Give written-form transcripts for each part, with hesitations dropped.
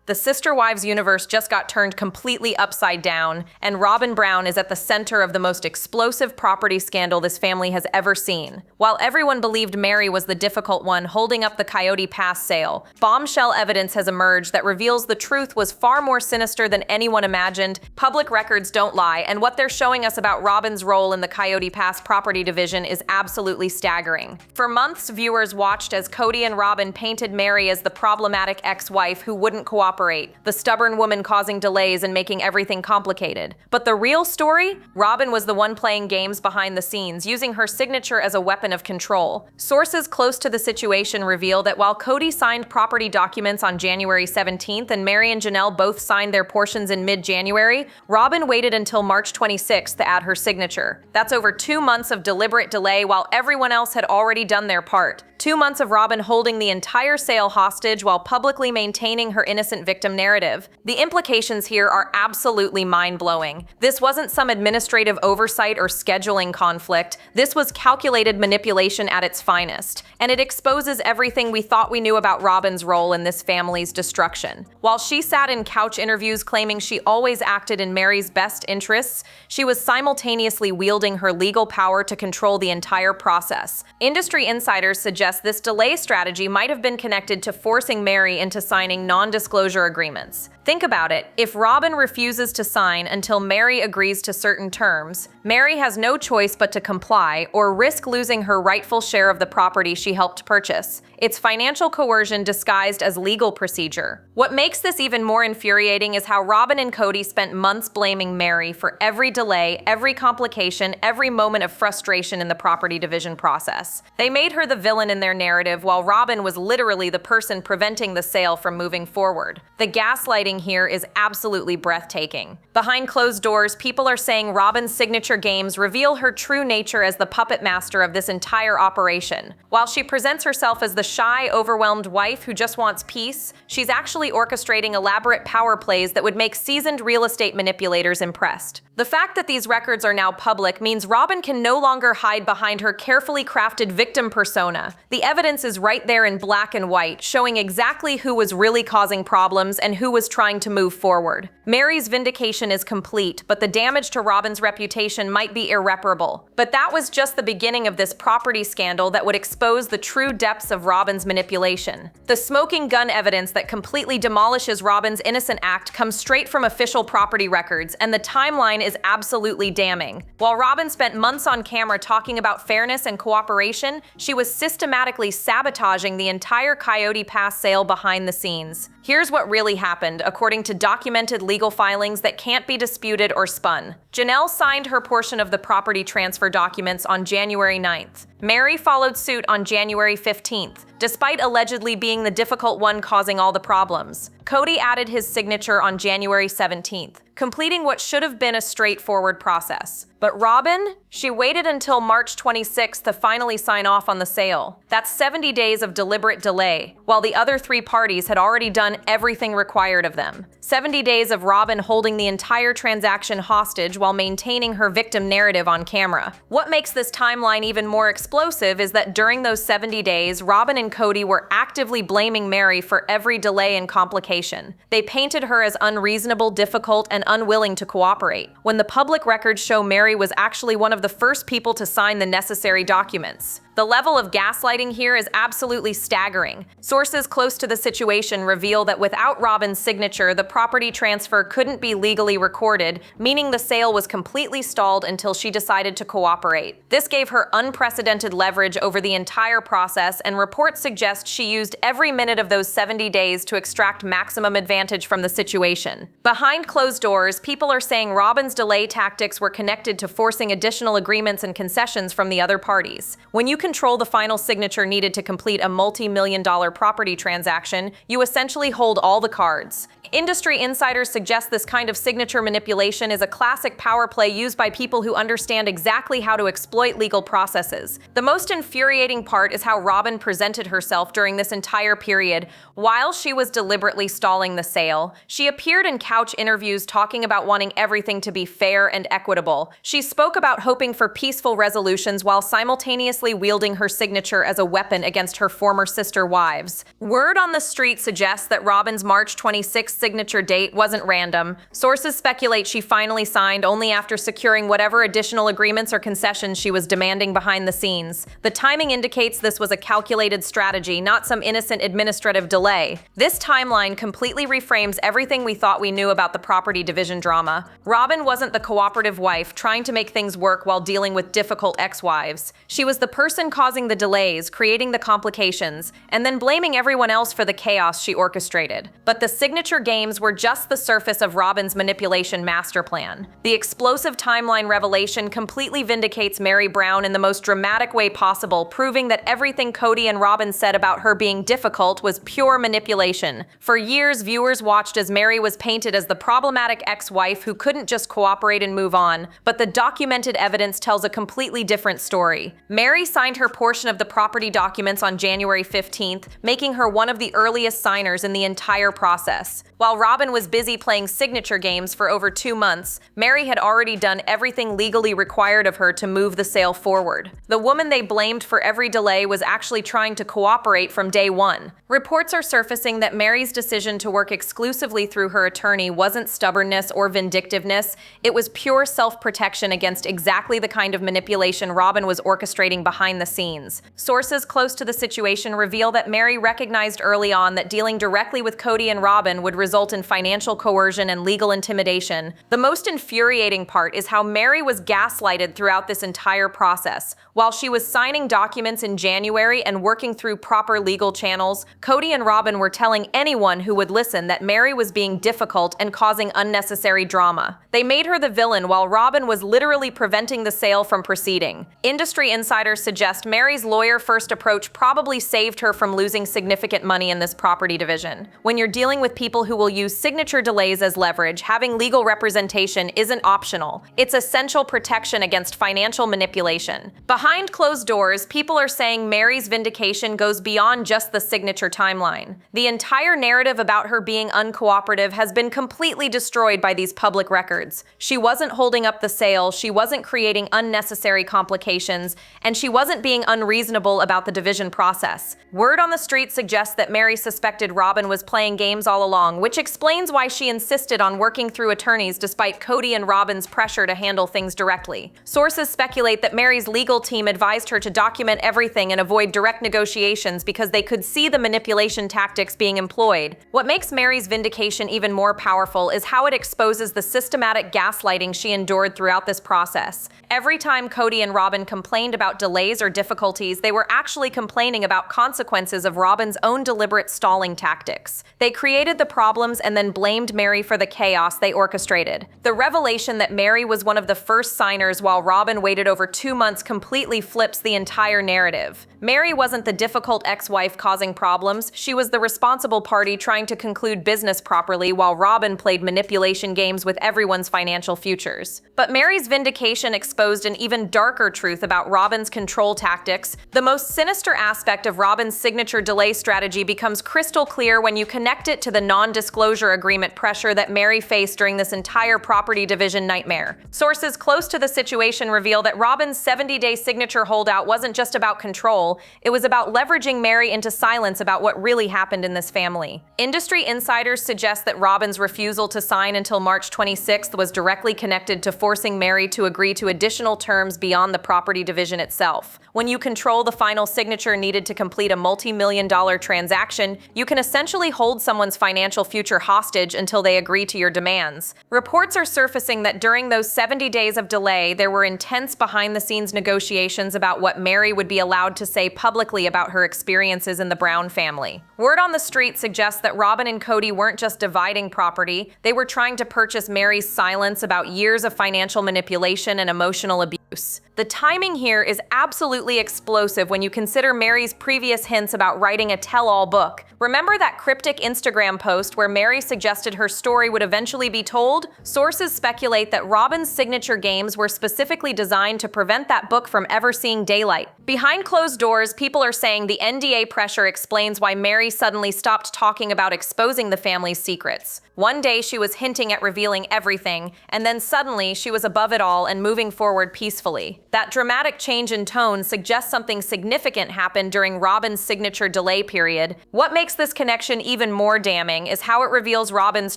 The Sister Wives universe just got turned completely upside down, and Robin Brown is at the center of the most explosive property scandal this family has ever seen. While everyone believed Meri was the difficult one holding up the Coyote Pass sale, bombshell evidence has emerged that reveals the truth was far more sinister than anyone imagined. Public records don't lie, and what they're showing us about Robin's role in the Coyote Pass property division is absolutely staggering. For months, viewers watched as Cody and Robin painted Meri as the problematic ex-wife who wouldn't cooperate, the stubborn woman causing delays and making everything complicated. But the real story? Robin was the one playing games behind the scenes, using her signature as a weapon of control. Sources close to the situation reveal that while Cody signed property documents on January 17th and Meri and Janelle both signed their portions in mid-January, Robin waited until March 26th to add her signature. That's over 2 months of deliberate delay while everyone else had already done their part. 2 months of Robin holding the entire sale hostage while publicly maintaining her innocent victim narrative. The implications here are absolutely mind-blowing. This wasn't some administrative oversight or scheduling conflict. This was calculated manipulation at its finest. And it exposes everything we thought we knew about Robin's role in this family's destruction. While she sat in couch interviews claiming she always acted in Meri's best interests, she was simultaneously wielding her legal power to control the entire process. Industry insiders suggest this delay strategy might have been connected to forcing Meri into signing non-disclosure agreements. Think about it. If Robin refuses to sign until Meri agrees to certain terms, Meri has no choice but to comply or risk losing her rightful share of the property she helped purchase. It's financial coercion disguised as legal procedure. What makes this even more infuriating is how Robin and Cody spent months blaming Meri for every delay, every complication, every moment of frustration in the property division process. They made her the villain in their narrative while Robin was literally the person preventing the sale from moving forward. The gaslighting here is absolutely breathtaking. Behind closed doors, people are saying Robin's signature games reveal her true nature as the puppet master of this entire operation. While she presents herself as the shy, overwhelmed wife who just wants peace, she's actually orchestrating elaborate power plays that would make seasoned real estate manipulators impressed. The fact that these records are now public means Robin can no longer hide behind her carefully crafted victim persona. The evidence is right there in black and white, showing exactly who was really causing problems and who was trying to move forward. Meri's vindication is complete, but the damage to Robin's reputation might be irreparable. But that was just the beginning of this property scandal that would expose the true depths of Robin's manipulation. The smoking gun evidence that completely demolishes Robin's innocent act comes straight from official property records, and the timeline is absolutely damning. While Robin spent months on camera talking about fairness and cooperation, she was systematically sabotaging the entire Coyote Pass sale behind the scenes. Here's what really happened, according to documented legal filings that can't be disputed or spun. Janelle signed her portion of the property transfer documents on January 9th. Meri followed suit on January 15th, despite allegedly being the difficult one causing all the problems. Cody added his signature on January 17th, completing what should have been a straightforward process. But Robin? She waited until March 26th to finally sign off on the sale. That's 70 days of deliberate delay, while the other 3 parties had already done everything required of them. 70 days of Robin holding the entire transaction hostage while maintaining her victim narrative on camera. What makes this timeline even more explosive is that during those 70 days, Robin and Cody were actively blaming Meri for every delay and complication. They painted her as unreasonable, difficult, and unwilling to cooperate, when the public records show Meri was actually one of the first people to sign the necessary documents. The level of gaslighting here is absolutely staggering. Sources close to the situation reveal that without Robin's signature, the property transfer couldn't be legally recorded, meaning the sale was completely stalled until she decided to cooperate. This gave her unprecedented leverage over the entire process, and reports suggest she used every minute of those 70 days to extract maximum advantage from the situation. Behind closed doors, people are saying Robin's delay tactics were connected to forcing additional agreements and concessions from the other parties. When you control the final signature needed to complete a multi-million-dollar property transaction, you essentially hold all the cards. Industry insiders suggest this kind of signature manipulation is a classic power play used by people who understand exactly how to exploit legal processes. The most infuriating part is how Robin presented herself during this entire period. While she was deliberately stalling the sale, she appeared in couch interviews talking about wanting everything to be fair and equitable. She spoke about hoping for peaceful resolutions while simultaneously wielding wielding her signature as a weapon against her former sister wives. Word on the street suggests that Robin's March 26th signature date wasn't random. Sources speculate she finally signed only after securing whatever additional agreements or concessions she was demanding behind the scenes. The timing indicates this was a calculated strategy, not some innocent administrative delay. This timeline completely reframes everything we thought we knew about the property division drama. Robin wasn't the cooperative wife trying to make things work while dealing with difficult ex-wives. She was the person causing the delays, creating the complications, and then blaming everyone else for the chaos she orchestrated. But the signature games were just the surface of Robin's manipulation master plan. The explosive timeline revelation completely vindicates Meri Brown in the most dramatic way possible, proving that everything Cody and Robin said about her being difficult was pure manipulation. For years, viewers watched as Meri was painted as the problematic ex-wife who couldn't just cooperate and move on, but the documented evidence tells a completely different story. Meri signed her portion of the property documents on January 15th, making her one of the earliest signers in the entire process. While Robin was busy playing signature games for over 2 months, Meri had already done everything legally required of her to move the sale forward. The woman they blamed for every delay was actually trying to cooperate from day one. Reports are surfacing that Meri's decision to work exclusively through her attorney wasn't stubbornness or vindictiveness, it was pure self-protection against exactly the kind of manipulation Robin was orchestrating behind the scenes. Sources close to the situation reveal that Meri recognized early on that dealing directly with Cody and Robin would result in financial coercion and legal intimidation. The most infuriating part is how Meri was gaslighted throughout this entire process. While she was signing documents in January and working through proper legal channels, Cody and Robin were telling anyone who would listen that Meri was being difficult and causing unnecessary drama. They made her the villain while Robin was literally preventing the sale from proceeding. Industry insiders suggest Meri's lawyer-first approach probably saved her from losing significant money in this property division. When you're dealing with people who will use signature delays as leverage, having legal representation isn't optional. It's essential protection against financial manipulation. Behind closed doors, people are saying Meri's vindication goes beyond just the signature timeline. The entire narrative about her being uncooperative has been completely destroyed by these public records. She wasn't holding up the sale, she wasn't creating unnecessary complications, and she wasn't being unreasonable about the division process. Word on the street suggests that Meri suspected Robin was playing games all along, which explains why she insisted on working through attorneys despite Cody and Robin's pressure to handle things directly. Sources speculate that Meri's legal team advised her to document everything and avoid direct negotiations because they could see the manipulation tactics being employed. What makes Meri's vindication even more powerful is how it exposes the systematic gaslighting she endured throughout this process. Every time Cody and Robin complained about delays or difficulties, they were actually complaining about consequences of Robin's own deliberate stalling tactics. They created the problems and then blamed Meri for the chaos they orchestrated. The revelation that Meri was one of the first signers while Robin waited over 2 months completely flips the entire narrative. Meri wasn't the difficult ex-wife causing problems, she was the responsible party trying to conclude business properly while Robin played manipulation games with everyone's financial futures. But Meri's vindication exposed an even darker truth about Robin's control tactics. The most sinister aspect of Robin's signature delay strategy becomes crystal clear when you connect it to the non-disclosure agreement pressure that Meri faced during this entire property division nightmare. Sources close to the situation reveal that Robin's 70-day signature holdout wasn't just about control, it was about leveraging Meri into silence about what really happened in this family. Industry insiders suggest that Robin's refusal to sign until March 26th was directly connected to forcing Meri to agree to additional terms beyond the property division itself. When you control the final signature needed to complete a multi-million-dollar transaction, you can essentially hold someone's financial future hostage until they agree to your demands. Reports are surfacing that during those 70 days of delay, there were intense behind-the-scenes negotiations about what Meri would be allowed to say publicly about her experiences in the Brown family. Word on the street suggests that Robin and Cody weren't just dividing property, they were trying to purchase Meri's silence about years of financial manipulation and emotional abuse. The timing here is absolutely explosive when you consider Meri's previous hints about writing a tell-all book. Remember that cryptic Instagram post where Meri suggested her story would eventually be told? Sources speculate that Robin's signature games were specifically designed to prevent that book from ever seeing daylight. Behind closed doors, people are saying the NDA pressure explains why Meri suddenly stopped talking about exposing the family's secrets. One day she was hinting at revealing everything, and then suddenly she was above it all and moving forward peacefully. That dramatic change in tone suggests something significant happened during Robin's signature delay period. What makes this connection even more damning is how it reveals Robin's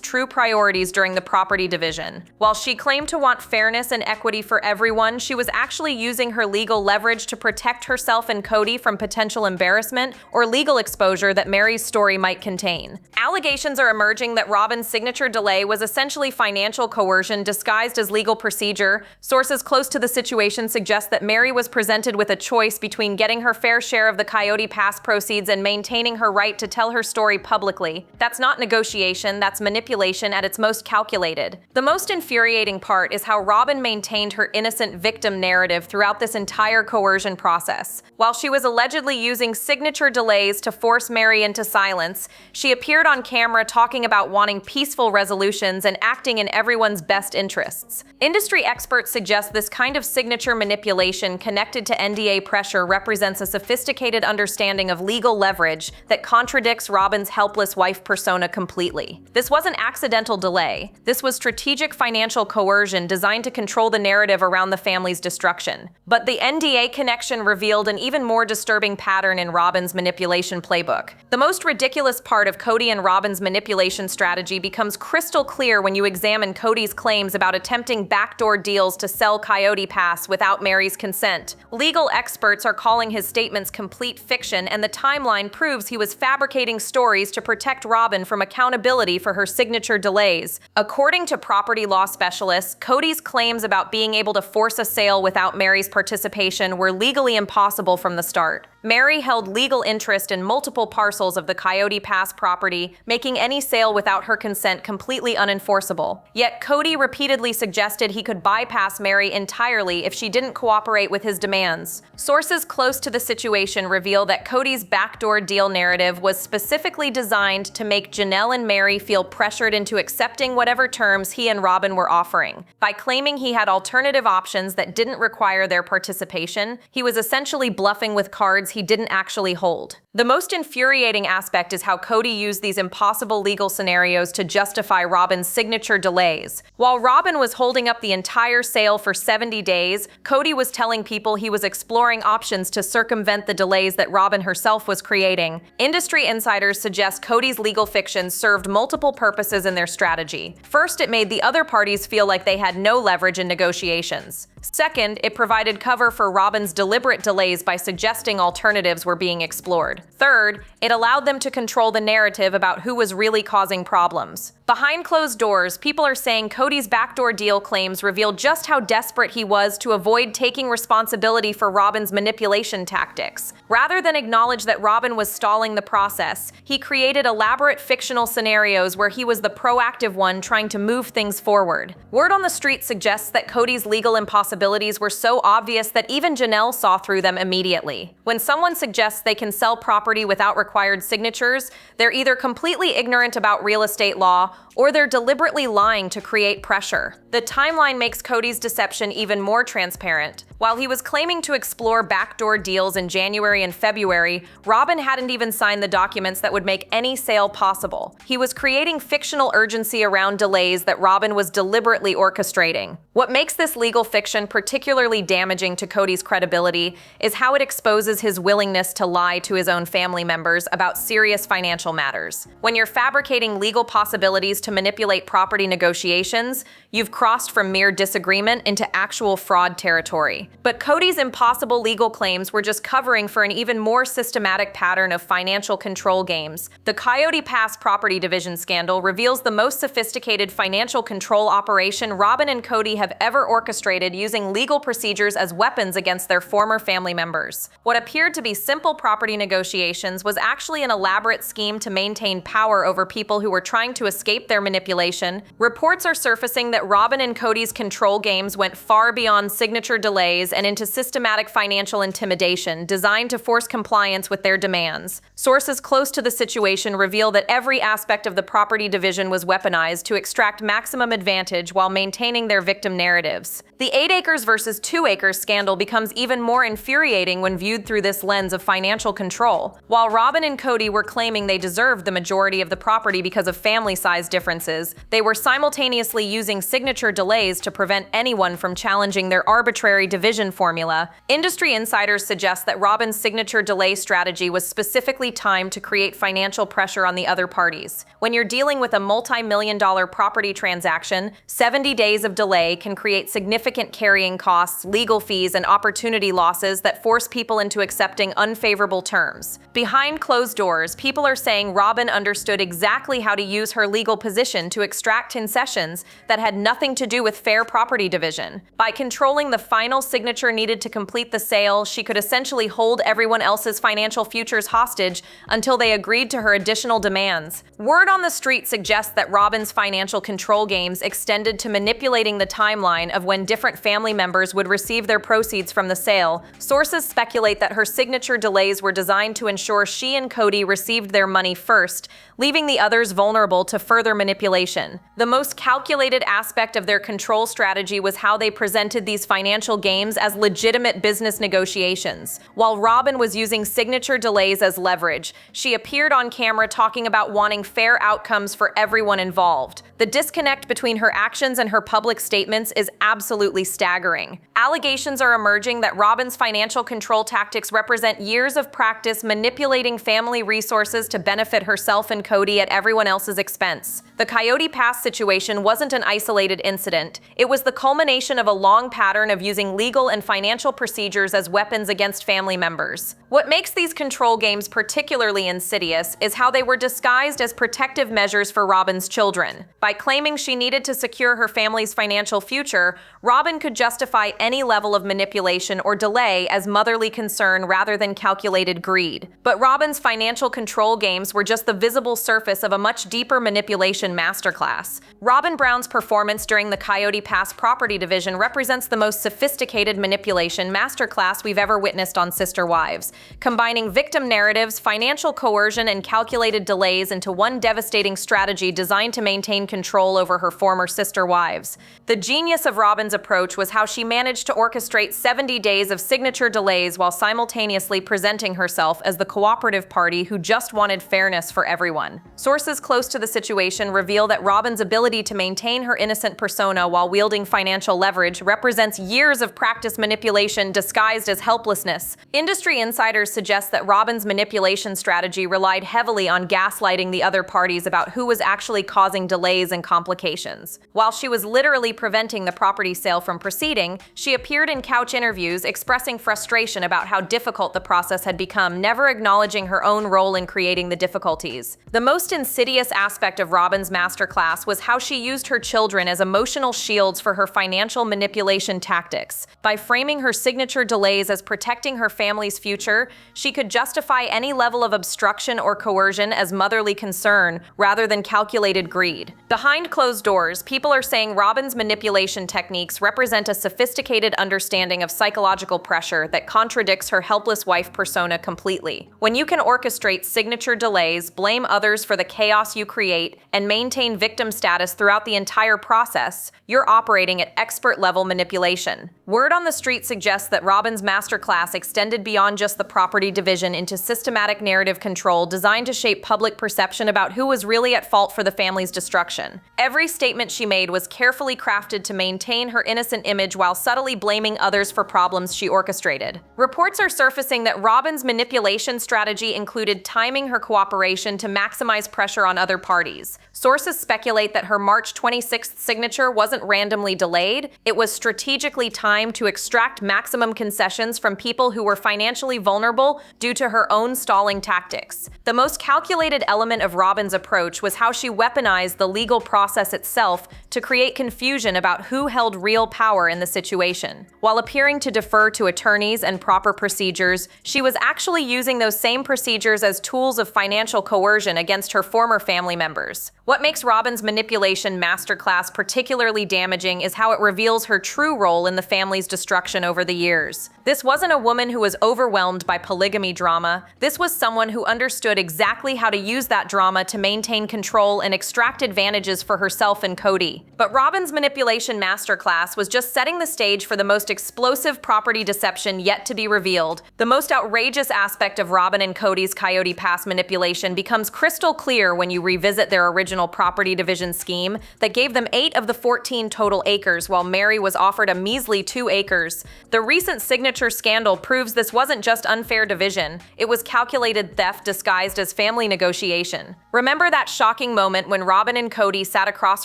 true priorities during the property division. While she claimed to want fairness and equity for everyone, she was actually using her legal leverage to protect herself and Cody from potential embarrassment or legal exposure that Meri's story might contain. Allegations are emerging that Robin's signature delay was essentially financial coercion disguised as legal procedure. Sources close to the situation suggest that Meri was presented with a choice between getting her fair share of the Coyote Pass proceeds and maintaining her right to tell her story publicly. That's not negotiation, that's manipulation at its most calculated. The most infuriating part is how Robin maintained her innocent victim narrative throughout this entire coercion process. While she was allegedly using signature delays to force Meri into silence, she appeared on camera talking about wanting peaceful resolutions and acting in everyone's best interests. Industry experts suggest this kind of signature manipulation connected to NDA pressure represents a sophisticated understanding of legal leverage that contradicts Robin's helpless wife persona completely. This wasn't accidental delay. This was strategic financial coercion designed to control the narrative around the family's destruction. But the NDA connection revealed an even more disturbing pattern in Robin's manipulation playbook. The most ridiculous part of Cody and Robin's manipulation strategy becomes crystal clear when you examine Cody's claims about attempting backdoor deals to sell Coyote Pass without Meri's consent. Legal experts are calling his statements complete fiction, and the timeline proves he was fabricating stories to protect Robin from accountability for her signature delays. According to property law specialists, Cody's claims about being able to force a sale without Meri's participation were legally impossible from the start. Meri held legal interest in multiple parcels of the Coyote Pass property, making any sale without her consent completely unenforceable. Yet Cody repeatedly suggested he could bypass Meri entirely if she didn't cooperate with his demands. Sources close to the situation reveal that Cody's backdoor deal narrative was specifically designed to make Janelle and Meri feel pressured into accepting whatever terms he and Robin were offering. By claiming he had alternative options that didn't require their participation, he was essentially bluffing with cards he didn't actually hold. The most infuriating aspect is how Cody used these impossible legal scenarios to justify Robin's signature delays. While Robin was holding up the entire sale for 70 days, Cody was telling people he was exploring options to circumvent the delays that Robin herself was creating. Industry insiders suggest Cody's legal fiction served multiple purposes in their strategy. First, it made the other parties feel like they had no leverage in negotiations. Second, it provided cover for Robin's deliberate delays by suggesting alternatives were being explored. Third, it allowed them to control the narrative about who was really causing problems. Behind closed doors, people are saying Cody's backdoor deal claims reveal just how desperate he was to avoid taking responsibility for Robin's manipulation tactics. Rather than acknowledge that Robin was stalling the process, he created elaborate fictional scenarios where he was the proactive one trying to move things forward. Word on the street suggests that Cody's legal impossibilities were so obvious that even Janelle saw through them immediately. When someone suggests they can sell property without required signatures, they're either completely ignorant about real estate law or they're deliberately lying to create pressure. The timeline makes Cody's deception even more transparent. While he was claiming to explore backdoor deals in January and February, Robin hadn't even signed the documents that would make any sale possible. He was creating fictional urgency around delays that Robin was deliberately orchestrating. What makes this legal fiction particularly damaging to Cody's credibility is how it exposes his willingness to lie to his own family members about serious financial matters. When you're fabricating legal possibilities to manipulate property negotiations, you've crossed from mere disagreement into actual fraud territory. But Cody's impossible legal claims were just covering for an even more systematic pattern of financial control games. The Coyote Pass property division scandal reveals the most sophisticated financial control operation Robin and Cody have ever orchestrated, using legal procedures as weapons against their former family members. What appeared to be simple property negotiations negotiations was actually an elaborate scheme to maintain power over people who were trying to escape their manipulation, reports are surfacing that Robin and Cody's control games went far beyond signature delays and into systematic financial intimidation designed to force compliance with their demands. Sources close to the situation reveal that every aspect of the property division was weaponized to extract maximum advantage while maintaining their victim narratives. The 8 acres versus 2 acres scandal becomes even more infuriating when viewed through this lens of financial control. While Robin and Cody were claiming they deserved the majority of the property because of family size differences, they were simultaneously using signature delays to prevent anyone from challenging their arbitrary division formula. Industry insiders suggest that Robin's signature delay strategy was specifically timed to create financial pressure on the other parties. When you're dealing with a multi-million-dollar property transaction, 70 days of delay can create significant carrying costs, legal fees, and opportunity losses that force people into accepting unfavorable terms. Behind closed doors, people are saying Robin understood exactly how to use her legal position to extract concessions that had nothing to do with fair property division. By controlling the final signature needed to complete the sale, she could essentially hold everyone else's financial futures hostage until they agreed to her additional demands. Word on the street suggests that Robin's financial control games extended to manipulating the timeline of when different family members would receive their proceeds from the sale. Sources speculate that her signature delays were designed to ensure she and Cody received their money first, leaving the others vulnerable to further manipulation. The most calculated aspect of their control strategy was how they presented these financial games as legitimate business negotiations. While Robin was using signature delays as leverage, she appeared on camera talking about wanting fair outcomes for everyone involved. The disconnect between her actions and her public statements is absolutely staggering. Allegations are emerging that Robin's financial control tactics represent years of practice manipulating family resources to benefit herself and Cody at everyone else's expense. The Coyote Pass situation wasn't an isolated incident. It was the culmination of a long pattern of using legal and financial procedures as weapons against family members. What makes these control games particularly insidious is how they were disguised as protective measures for Robin's children. By claiming she needed to secure her family's financial future, Robin could justify any level of manipulation or delay as motherly concern rather than calculated greed. But Robin's financial control games were just the visible surface of a much deeper manipulation masterclass. Robin Brown's performance during the Coyote Pass property division represents the most sophisticated manipulation masterclass we've ever witnessed on Sister Wives, combining victim narratives, financial coercion, and calculated delays into one devastating strategy designed to maintain control over her former sister wives. The genius of Robin's approach was how she managed to orchestrate 70 days of signature delays while simultaneously presenting herself as the cooperative party who just wanted fairness for everyone. Sources close to the situation reveal that Robin's ability to maintain her innocent persona while wielding financial leverage represents years of practice manipulation disguised as helplessness. Industry insiders suggest that Robin's manipulation strategy relied heavily on gaslighting the other parties about who was actually causing delays and complications. While she was literally preventing the property sale from proceeding, she appeared in couch interviews expressing frustration about how difficult the process had become, never acknowledging her own role in creating the difficulties. The most insidious aspect of Robin's masterclass was how she used her children as emotional shields for her financial manipulation tactics. By framing her signature delays as protecting her family's future, she could justify any level of obstruction or coercion as motherly concern rather than calculated greed. Behind closed doors, people are saying Robin's manipulation techniques represent a sophisticated understanding of psychological pressure that contradicts her helpless wife persona completely. When you can orchestrate signature delays, blame others for the chaos you create, and maintain victim status throughout the entire process, you're operating at expert-level manipulation. Word on the street suggests that Robin's masterclass extended beyond just the property division into systematic narrative control designed to shape public perception about who was really at fault for the family's destruction. Every statement she made was carefully crafted to maintain her innocent image while subtly blaming others for problems she orchestrated. Reports are surfacing that Robin's manipulation strategy included timing her cooperation to maximize pressure on other parties. Sources speculate that her March 26th signature wasn't randomly delayed, it was strategically timed to extract maximum concessions from people who were financially vulnerable due to her own stalling tactics. The most calculated element of Robin's approach was how she weaponized the legal process itself to create confusion about who held real power in the situation. While appearing to defer to attorneys and proper procedures, she was actually using those same procedures as tools of financial coercion against her former family members. What makes Robin's manipulation masterclass particularly damaging is how it reveals her true role in the family's destruction over the years. This wasn't a woman who was overwhelmed by polygamy drama. This was someone who understood exactly how to use that drama to maintain control and extract advantages for herself and Cody. But Robin's manipulation masterclass was just setting the stage for the most explosive property deception yet to be revealed. The most outrageous aspect of Robin and Cody's Coyote Pass manipulation becomes crystal clear when you revisit their original property division scheme that gave them 8 of the 14 total acres while Meri was offered a measly 2 acres. The recent signature scandal proves this wasn't just unfair division, it was calculated theft disguised as family negotiation. Remember that shocking moment when Robin and Cody sat across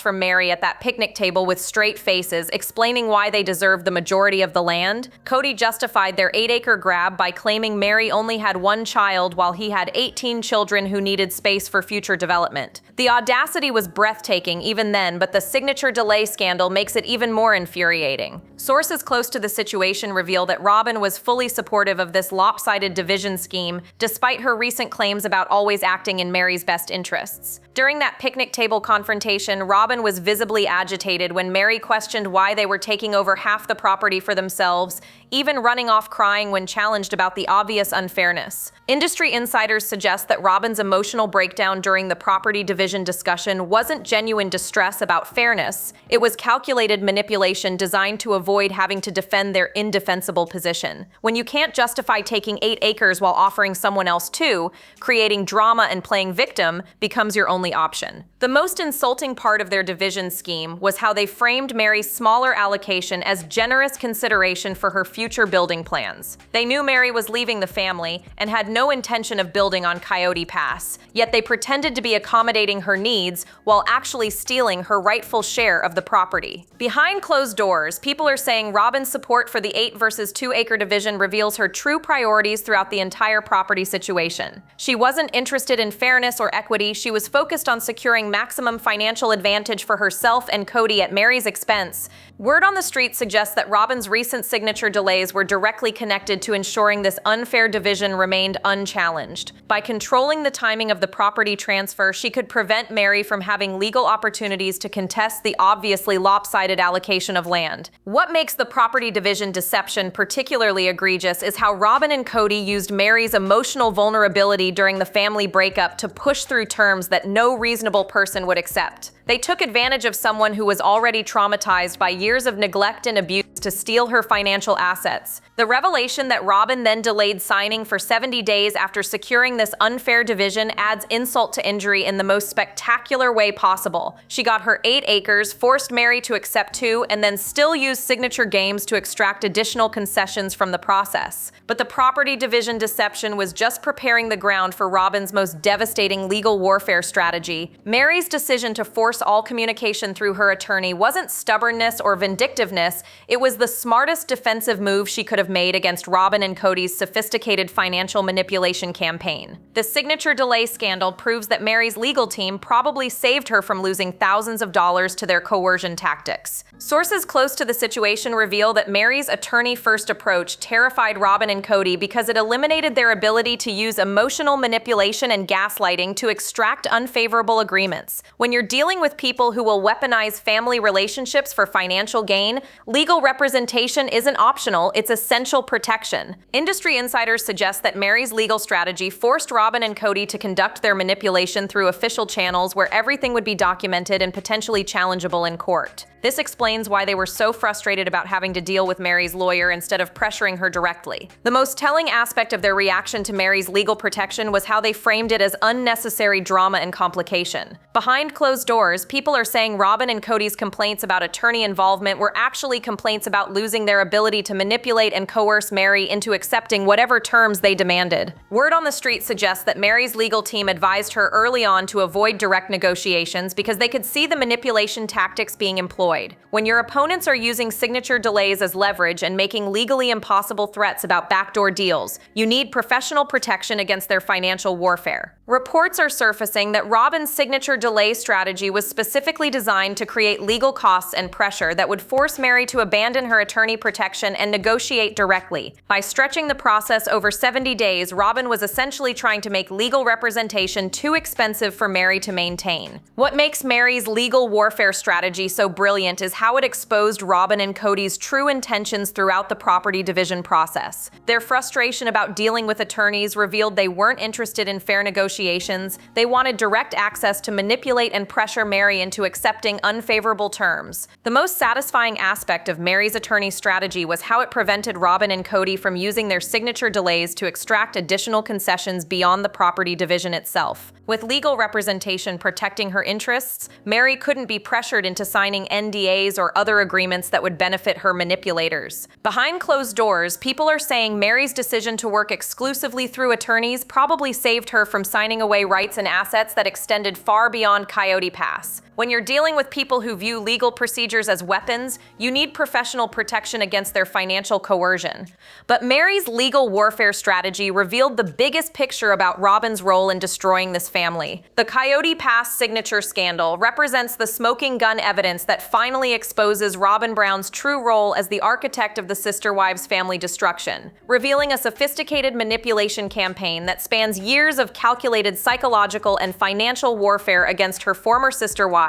from Meri at that picnic table with straight faces, explaining why they deserved the majority of the land? Cody justified their 8-acre grab by claiming Meri only had 1 child while he had 18 children who needed space for future development. The audacity was breathtaking even then, but the signature delay scandal makes it even more infuriating. Sources close to the situation reveal that Robin was fully supportive of this lopsided division scheme, despite her recent claims about always acting in Meri's best interests. During that picnic table confrontation, Robin was visibly agitated when Meri questioned why they were taking over half the property for themselves, even running off crying when challenged about the obvious unfairness. Industry insiders suggest that Robin's emotional breakdown during the property division discussion wasn't genuine distress about fairness. It was calculated manipulation designed to avoid having to defend their indefensible position. When you can't justify taking 8 acres while offering someone else 2, creating drama and playing victim becomes your only option. The most insulting part of their division scheme was how they framed Meri's smaller allocation as generous consideration for her future building plans. They knew Meri was leaving the family and had no intention of building on Coyote Pass, yet they pretended to be accommodating her needs while actually stealing her rightful share of the property. Behind closed doors, people are saying Robin's support for the 8 versus 2 acre division reveals her true priorities throughout the entire property situation. She wasn't interested in fairness or equity, she was focused on securing maximum financial advantage for herself and Cody at Meri's expense. Word on the street suggests that Robin's recent signature delays were directly connected to ensuring this unfair division remained unchallenged. By controlling the timing of the property transfer, she could prevent Meri from having legal opportunities to contest the obviously lopsided allocation of land. What makes the property division deception particularly egregious is how Robin and Cody used Meri's emotional vulnerability during the family breakup to push through terms that no reasonable person would accept. They took advantage of someone who was already traumatized by years of neglect and abuse to steal her financial assets. The revelation that Robin then delayed signing for 70 days after securing this unfair division adds insult to injury in the most spectacular way possible. She got her 8 acres, forced Meri to accept 2, and then still used signature games to extract additional concessions from the process. But the property division deception was just preparing the ground for Robin's most devastating legal warfare strategy. Meri's decision to force all communication through her attorney wasn't stubbornness or vindictiveness, it was the smartest defensive move she could have made against Robin and Cody's sophisticated financial manipulation campaign. The signature delay scandal proves that Meri's legal team probably saved her from losing thousands of dollars to their coercion tactics. Sources close to the situation reveal that Meri's attorney-first approach terrified Robin and Cody because it eliminated their ability to use emotional manipulation and gaslighting to extract unfavorable agreements. When you're dealing with people who will weaponize family relationships for financial gain, legal representation isn't optional, it's essential protection. Industry insiders suggest that Meri's legal strategy forced Robin and Cody to conduct their manipulation through official channels where everything would be documented and potentially challengeable in court. This explains why they were so frustrated about having to deal with Meri's lawyer instead of pressuring her directly. The most telling aspect of their reaction to Meri's legal protection was how they framed it as unnecessary drama and complication. Behind closed doors, people are saying Robin and Cody's complaints about attorney involvement were actually complaints about losing their ability to manipulate and coerce Meri into accepting whatever terms they demanded. Word on the street suggests that Meri's legal team advised her early on to avoid direct negotiations because they could see the manipulation tactics being employed. avoid. When your opponents are using signature delays as leverage and making legally impossible threats about backdoor deals, you need professional protection against their financial warfare. Reports are surfacing that Robin's signature delay strategy was specifically designed to create legal costs and pressure that would force Meri to abandon her attorney protection and negotiate directly. By stretching the process over 70 days, Robin was essentially trying to make legal representation too expensive for Meri to maintain. What makes Meri's legal warfare strategy so brilliant is how it exposed Robin and Cody's true intentions throughout the property division process. Their frustration about dealing with attorneys revealed they weren't interested in fair negotiations. They wanted direct access to manipulate and pressure Meri into accepting unfavorable terms. The most satisfying aspect of Meri's attorney strategy was how it prevented Robin and Cody from using their signature delays to extract additional concessions beyond the property division itself. With legal representation protecting her interests, Meri couldn't be pressured into signing NDAs or other agreements that would benefit her manipulators. Behind closed doors, people are saying Meri's decision to work exclusively through attorneys probably saved her from signing away rights and assets that extended far beyond Coyote Pass. When you're dealing with people who view legal procedures as weapons, you need professional protection against their financial coercion. But Meri's legal warfare strategy revealed the biggest picture about Robin's role in destroying this family. The Coyote Pass signature scandal represents the smoking gun evidence that finally exposes Robin Brown's true role as the architect of the sister wives' family destruction, revealing a sophisticated manipulation campaign that spans years of calculated psychological and financial warfare against her former sister wives.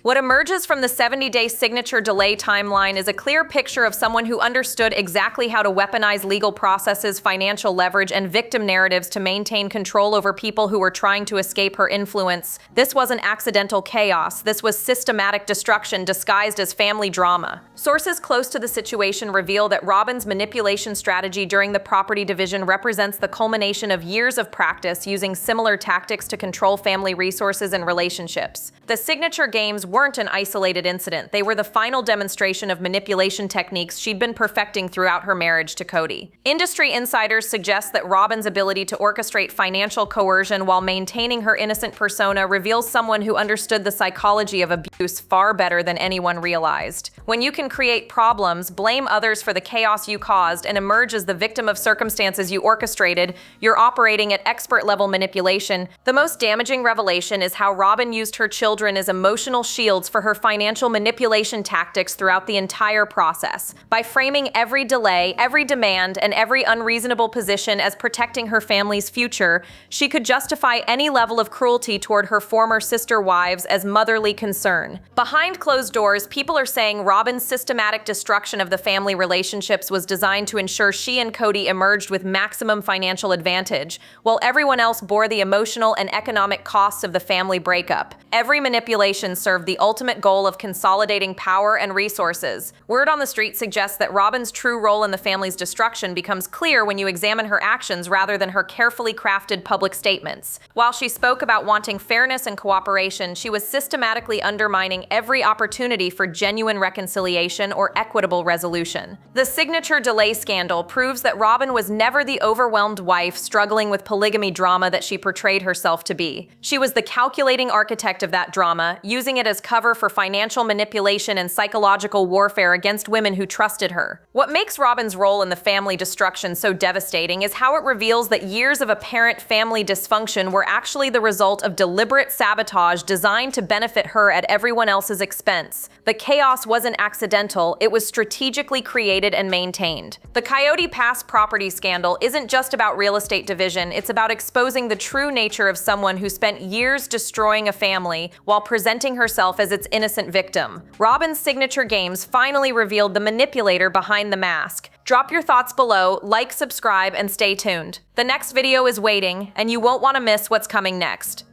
What emerges from the 70-day signature delay timeline is a clear picture of someone who understood exactly how to weaponize legal processes, financial leverage, and victim narratives to maintain control over people who were trying to escape her influence. This wasn't accidental chaos. This was systematic destruction disguised as family drama. Sources close to the situation reveal that Robin's manipulation strategy during the property division represents the culmination of years of practice using similar tactics to control family resources and relationships. The signature games weren't an isolated incident. They were the final demonstration of manipulation techniques she'd been perfecting throughout her marriage to Cody. Industry insiders suggest that Robin's ability to orchestrate financial coercion while maintaining her innocent persona reveals someone who understood the psychology of abuse far better than anyone realized. When you can create problems, blame others for the chaos you caused, and emerge as the victim of circumstances you orchestrated, you're operating at expert-level manipulation. The most damaging revelation is how Robin used her children as emotional shields for her financial manipulation tactics throughout the entire process. By framing every delay, every demand, and every unreasonable position as protecting her family's future, she could justify any level of cruelty toward her former sister wives as motherly concern. Behind closed doors, people are saying Robin's systematic destruction of the family relationships was designed to ensure she and Cody emerged with maximum financial advantage, while everyone else bore the emotional and economic costs of the family breakup. Every manipulation served the ultimate goal of consolidating power and resources. Word on the street suggests that Robin's true role in the family's destruction becomes clear when you examine her actions rather than her carefully crafted public statements. While she spoke about wanting fairness and cooperation, she was systematically undermining every opportunity for genuine reconciliation or equitable resolution. The signature delay scandal proves that Robin was never the overwhelmed wife struggling with polygamy drama that she portrayed herself to be. She was the calculating architect of that drama, using it as cover for financial manipulation and psychological warfare against women who trusted her. What makes Robin's role in the family destruction so devastating is how it reveals that years of apparent family dysfunction were actually the result of deliberate sabotage designed to benefit her at everyone else's expense. The chaos wasn't accidental, it was strategically created and maintained. The Coyote Pass property scandal isn't just about real estate division, it's about exposing the true nature of someone who spent years destroying a family while presenting herself as its innocent victim. Robin's signature games finally revealed the manipulator behind the mask. Drop your thoughts below, like, subscribe, and stay tuned. The next video is waiting, and you won't want to miss what's coming next.